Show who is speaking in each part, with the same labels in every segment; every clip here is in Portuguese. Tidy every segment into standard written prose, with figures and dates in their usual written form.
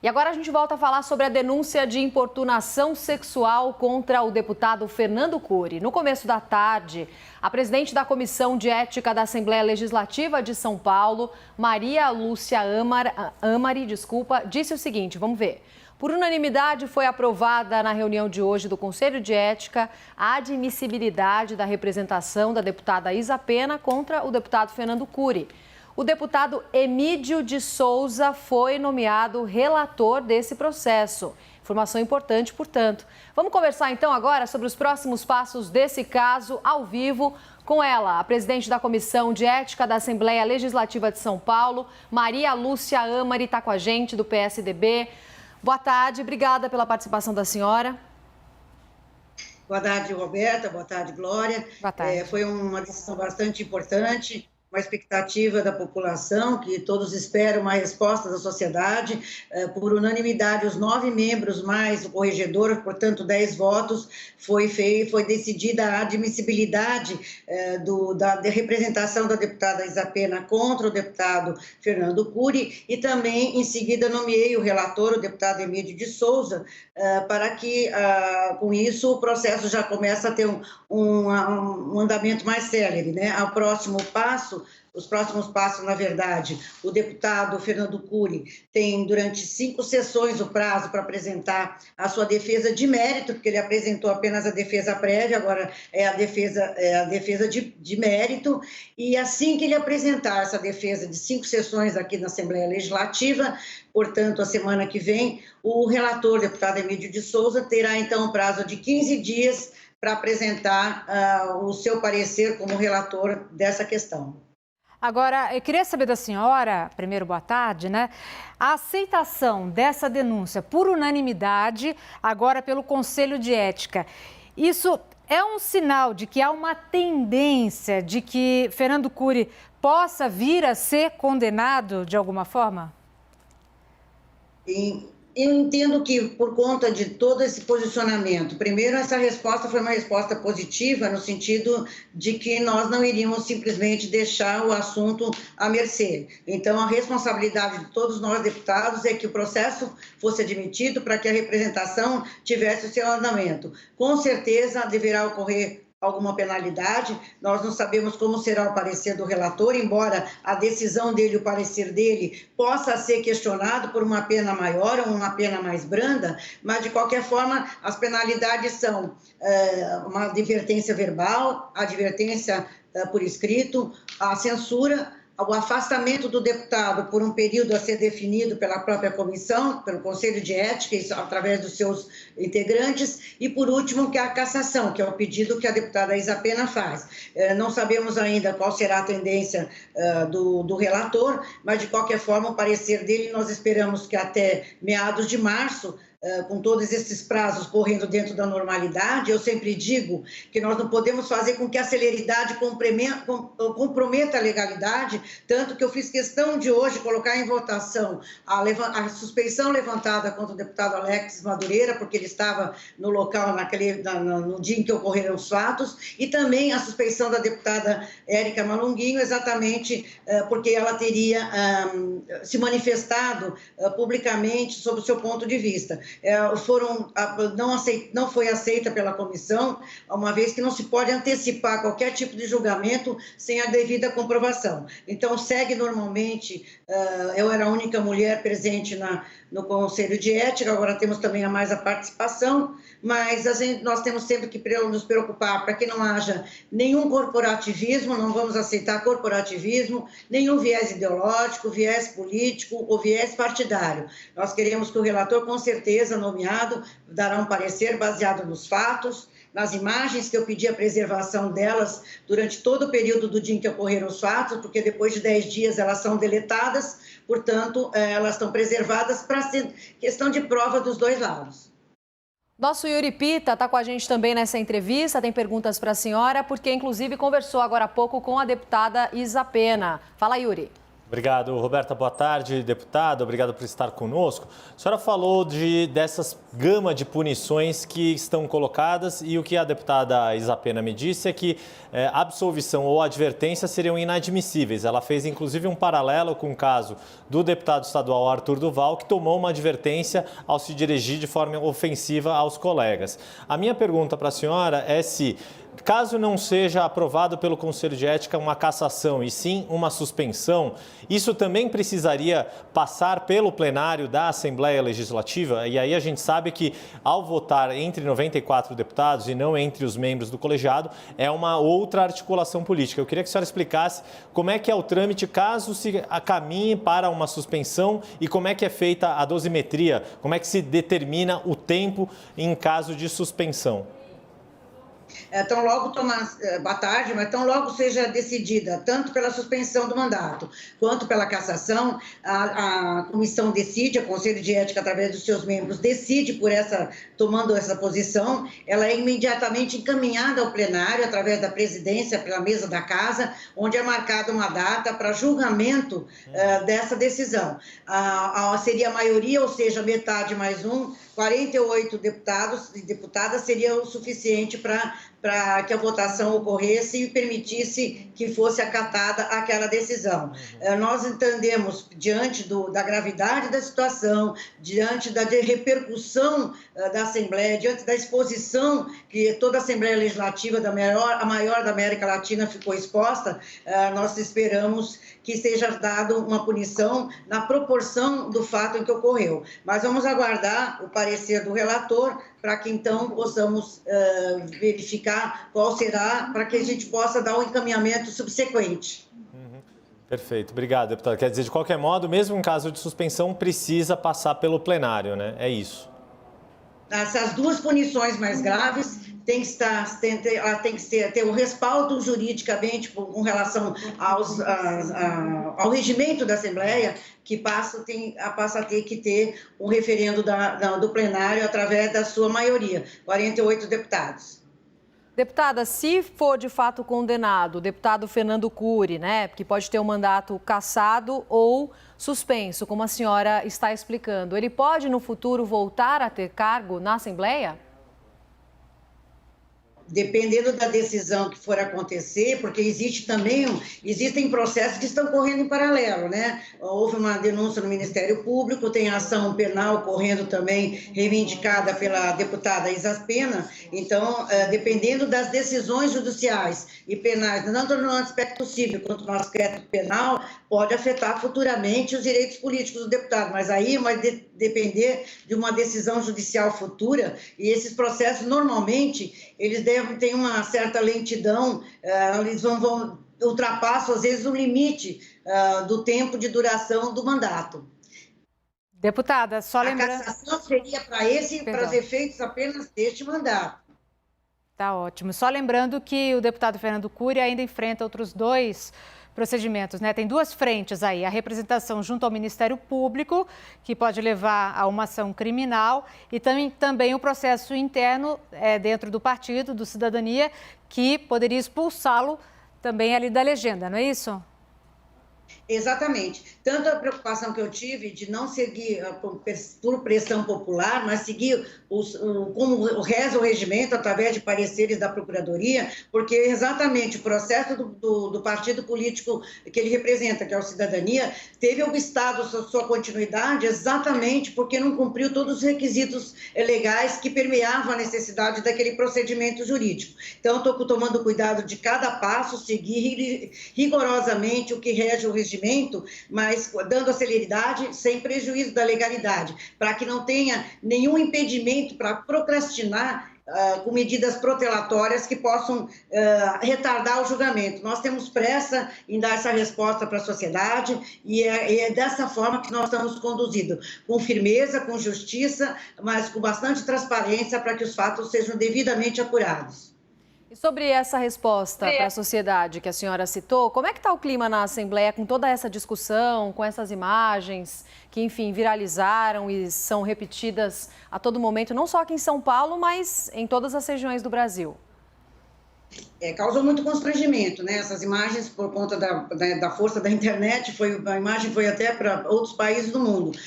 Speaker 1: E agora a gente volta a falar sobre a denúncia de importunação sexual contra o deputado Fernando Cury. No começo da tarde, a presidente da Comissão de Ética da Assembleia Legislativa de São Paulo, Maria Lúcia Amari, disse o seguinte, vamos ver. Por unanimidade, foi aprovada na reunião de hoje do Conselho de Ética a admissibilidade da representação da deputada Isa Pena contra o deputado Fernando Cury. O deputado Emídio de Souza foi nomeado relator desse processo. Informação importante, portanto. Vamos conversar então agora sobre os próximos passos desse caso ao vivo com ela, a presidente da Comissão de Ética da Assembleia Legislativa de São Paulo, Maria Lúcia Amari, está com a gente do PSDB. Boa tarde, obrigada pela participação da senhora.
Speaker 2: Boa tarde, Roberta. Boa tarde, Glória.
Speaker 1: Boa tarde.
Speaker 2: Foi uma decisão bastante importante, uma expectativa da população, que todos esperam uma resposta da sociedade. Por unanimidade, os 9 membros mais o corregedor, portanto 10 votos, foi decidida a admissibilidade da representação da deputada Isa Pena contra o deputado Fernando Cury e também, em seguida, nomeei o relator, o deputado Emídio de Souza, para que, com isso, o processo já começa a ter um andamento mais célere, né? Os próximos passos, na verdade, o deputado Fernando Cury tem, durante 5 sessões, o prazo para apresentar a sua defesa de mérito, porque ele apresentou apenas a defesa prévia, agora é a defesa de mérito, e assim que ele apresentar essa defesa de 5 sessões aqui na Assembleia Legislativa, portanto, a semana que vem, o relator, deputado Emídio de Souza, terá, então, um prazo de 15 dias para apresentar o seu parecer como relator dessa questão.
Speaker 3: Agora, eu queria saber da senhora, primeiro, boa tarde, né? A aceitação dessa denúncia por unanimidade, agora pelo Conselho de Ética, isso é um sinal de que há uma tendência de que Fernando Cury possa vir a ser condenado de alguma forma?
Speaker 2: Eu entendo que, por conta de todo esse posicionamento, primeiro, essa resposta foi uma resposta positiva, no sentido de que nós não iríamos simplesmente deixar o assunto à mercê. Então, a responsabilidade de todos nós, deputados, é que o processo fosse admitido para que a representação tivesse o seu andamento. Com certeza, deverá ocorrer alguma penalidade, nós não sabemos como será o parecer do relator, embora a decisão dele, o parecer dele, possa ser questionado por uma pena maior ou uma pena mais branda, mas de qualquer forma as penalidades são uma advertência verbal, advertência por escrito, a censura, o afastamento do deputado por um período a ser definido pela própria comissão, pelo Conselho de Ética, através dos seus integrantes, e, por último, que é a cassação, que é o pedido que a deputada Isa Pena faz. Não sabemos ainda qual será a tendência do relator, mas, de qualquer forma, o parecer dele, nós esperamos que até meados de março, com todos esses prazos correndo dentro da normalidade, eu sempre digo que nós não podemos fazer com que a celeridade comprometa a legalidade, tanto que eu fiz questão de hoje colocar em votação a suspeição levantada contra o deputado Alex Madureira, porque ele estava no local no dia em que ocorreram os fatos, e também a suspeição da deputada Érica Malunguinho, exatamente porque ela teria se manifestado publicamente sobre o seu ponto de vista. Não foi aceita pela comissão, uma vez que não se pode antecipar qualquer tipo de julgamento sem a devida comprovação. Então, segue normalmente, eu era a única mulher presente no Conselho de Ética, agora temos também a participação, mas nós temos sempre que nos preocupar para que não haja nenhum corporativismo, não vamos aceitar corporativismo, nenhum viés ideológico, viés político ou viés partidário. Nós queremos que o relator, com certeza, nomeado, dará um parecer baseado nos fatos, nas imagens, que eu pedi a preservação delas durante todo o período do dia em que ocorreram os fatos, porque depois de 10 dias elas são deletadas, portanto, elas estão preservadas para ser questão de prova dos dois lados.
Speaker 1: Nosso Yuri Pita está com a gente também nessa entrevista, tem perguntas para a senhora, porque inclusive conversou agora há pouco com a deputada Isa Pena. Fala, Yuri.
Speaker 4: Obrigado, Roberta. Boa tarde, deputada. Obrigado por estar conosco. A senhora falou dessas gama de punições que estão colocadas e o que a deputada Isa Pena me disse é que absolvição ou advertência seriam inadmissíveis. Ela fez, inclusive, um paralelo com o caso do deputado estadual Arthur Duval, que tomou uma advertência ao se dirigir de forma ofensiva aos colegas. A minha pergunta para a senhora é se, caso não seja aprovado pelo Conselho de Ética uma cassação e sim uma suspensão, isso também precisaria passar pelo plenário da Assembleia Legislativa? E aí a gente sabe que, ao votar entre 94 deputados e não entre os membros do colegiado, é uma outra articulação política. Eu queria que a senhora explicasse como é que é o trâmite caso se caminhe para uma suspensão e como é que é feita a dosimetria, como é que se determina o tempo em caso de suspensão.
Speaker 2: Tão logo boa tarde, mas tão logo seja decidida, tanto pela suspensão do mandato, quanto pela cassação, a comissão decide, o Conselho de Ética, através dos seus membros, decide tomando essa posição, ela é imediatamente encaminhada ao plenário, através da presidência, pela mesa da casa, onde é marcada uma data para julgamento dessa decisão. Seria a maioria, ou seja, metade mais 48 deputados e deputadas seria o suficiente para que a votação ocorresse e permitisse que fosse acatada aquela decisão. Nós entendemos, diante da gravidade da situação, diante da repercussão da Assembleia, diante da exposição que toda a Assembleia Legislativa, a maior da América Latina, ficou exposta, nós esperamos que seja dado uma punição na proporção do fato em que ocorreu. Mas vamos aguardar o parecer do relator para que então possamos verificar qual será, para que a gente possa dar um encaminhamento subsequente.
Speaker 4: Perfeito, obrigado, deputado. Quer dizer, de qualquer modo, mesmo em caso de suspensão, precisa passar pelo plenário, né? É isso.
Speaker 2: Essas duas punições mais graves tem que ter o respaldo juridicamente com relação ao regimento da Assembleia, que passa a ter que ter um referendo do plenário através da sua maioria, 48 deputados.
Speaker 1: Deputada, se for de fato condenado o deputado Fernando Cury, né, que pode ter um mandato cassado ou suspenso, como a senhora está explicando, ele pode no futuro voltar a ter cargo na Assembleia?
Speaker 2: Dependendo da decisão que for acontecer, porque existem processos que estão correndo em paralelo, né? Houve uma denúncia no Ministério Público, tem ação penal correndo também, reivindicada pela deputada Isa Pena. Então, dependendo das decisões judiciais e penais, tanto no aspecto civil quanto no aspecto penal, pode afetar futuramente os direitos políticos do deputado, mas aí vai depender de uma decisão judicial futura, e esses processos, normalmente, eles devem ter uma certa lentidão, eles vão ultrapassam, às vezes, o limite do tempo de duração do mandato.
Speaker 3: Deputada, só lembrando...
Speaker 2: A cassação seria para os efeitos apenas deste mandato.
Speaker 3: Tá ótimo. Só lembrando que o deputado Fernando Cury ainda enfrenta outros 2 procedimentos, né? Tem 2 frentes aí, a representação junto ao Ministério Público, que pode levar a uma ação criminal, e também o processo interno dentro do partido, do Cidadania, que poderia expulsá-lo também ali da legenda, não é isso?
Speaker 2: Exatamente. Tanto a preocupação que eu tive de não seguir por pressão popular, mas seguir como reza o regimento através de pareceres da Procuradoria, porque exatamente o processo do partido político que ele representa, que é o Cidadania, teve obstado sua continuidade exatamente porque não cumpriu todos os requisitos legais que permeavam a necessidade daquele procedimento jurídico. Então, estou tomando cuidado de cada passo, seguir rigorosamente o que rege o regimento, mas dando a celeridade sem prejuízo da legalidade, para que não tenha nenhum impedimento para procrastinar com medidas protelatórias que possam retardar o julgamento. Nós temos pressa em dar essa resposta para a sociedade e é dessa forma que nós estamos conduzindo, com firmeza, com justiça, mas com bastante transparência para que os fatos sejam devidamente apurados.
Speaker 1: E sobre essa resposta para a sociedade que a senhora citou, como é que está o clima na Assembleia com toda essa discussão, com essas imagens que, enfim, viralizaram e são repetidas a todo momento, não só aqui em São Paulo, mas em todas as regiões do Brasil?
Speaker 2: Causou muito constrangimento, né? Essas imagens, por conta da força da internet, a imagem foi até para outros países do mundo.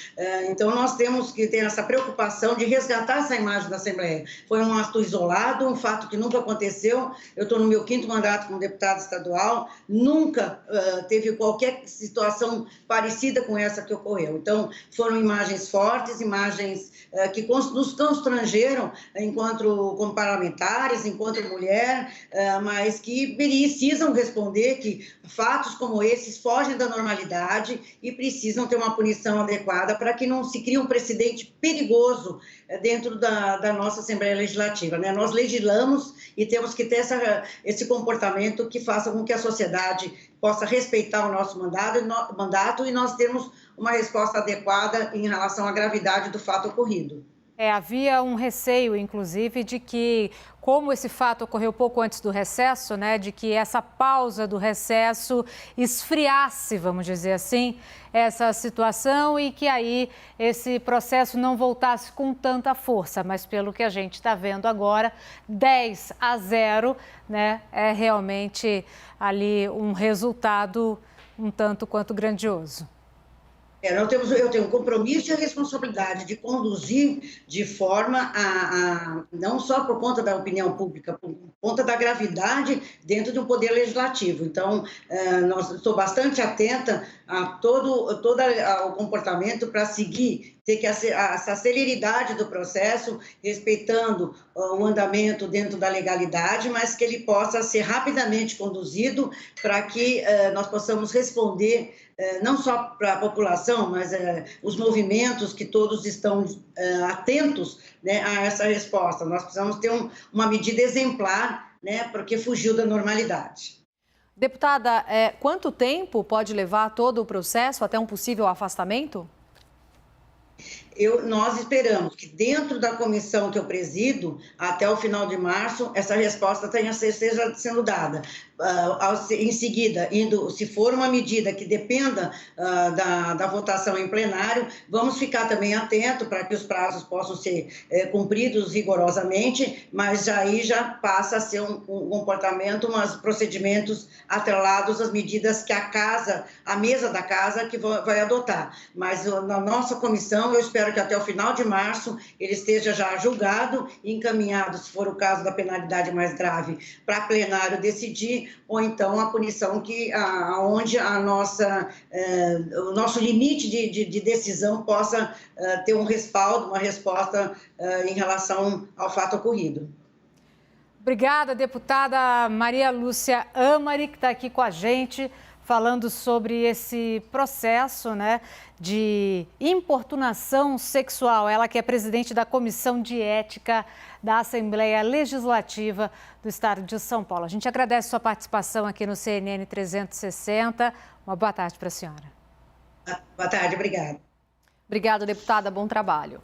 Speaker 2: Então, nós temos que ter essa preocupação de resgatar essa imagem da Assembleia. Foi um ato isolado, um fato que nunca aconteceu. Eu estou no meu 5º mandato como deputada estadual, nunca teve qualquer situação parecida com essa que ocorreu. Então, foram imagens fortes, imagens que nos constrangeram como parlamentares, enquanto mulher, mas que precisam responder que fatos como esses fogem da normalidade e precisam ter uma punição adequada para que não se crie um precedente perigoso dentro da nossa Assembleia Legislativa, né? Nós legislamos e temos que ter esse comportamento que faça com que a sociedade possa respeitar o nosso mandato e nós termos uma resposta adequada em relação à gravidade do fato ocorrido.
Speaker 3: Havia um receio, inclusive, de que, como esse fato ocorreu pouco antes do recesso, né, de que essa pausa do recesso esfriasse, vamos dizer assim, essa situação e que aí esse processo não voltasse com tanta força. Mas pelo que a gente está vendo agora, 10-0, né, é realmente ali um resultado um tanto quanto grandioso.
Speaker 2: Eu tenho um compromisso e a responsabilidade de conduzir de forma não só por conta da opinião pública, por conta da gravidade dentro de um poder legislativo. Então, estou bastante atenta a todo o comportamento para seguir, ter que essa celeridade do processo, respeitando o andamento dentro da legalidade, mas que ele possa ser rapidamente conduzido para que nós possamos responder não só para a população, mas os movimentos que todos estão atentos, né, a essa resposta. Nós precisamos ter uma medida exemplar, né, porque fugiu da normalidade.
Speaker 1: Deputada, quanto tempo pode levar todo o processo até um possível afastamento?
Speaker 2: Nós esperamos que dentro da comissão que eu presido, até o final de março, essa resposta esteja sendo dada. Em seguida, se for uma medida que dependa da votação em plenário, vamos ficar também atento para que os prazos possam ser cumpridos rigorosamente, mas aí já passa a ser um comportamento, procedimentos atrelados às medidas que a mesa da casa que vai adotar. Mas na nossa comissão, eu espero que até o final de março ele esteja já julgado e encaminhado, se for o caso da penalidade mais grave, para plenário decidir, ou então a punição onde o nosso limite de decisão possa ter um respaldo, uma resposta em relação ao fato ocorrido.
Speaker 3: Obrigada, deputada Maria Lúcia Amari, que está aqui com a gente, falando sobre esse processo, né, de importunação sexual. Ela que é presidente da Comissão de Ética da Assembleia Legislativa do Estado de São Paulo. A gente agradece sua participação aqui no CNN 360. Uma boa tarde para a senhora.
Speaker 2: Boa tarde, obrigada.
Speaker 1: Obrigada, deputada. Bom trabalho.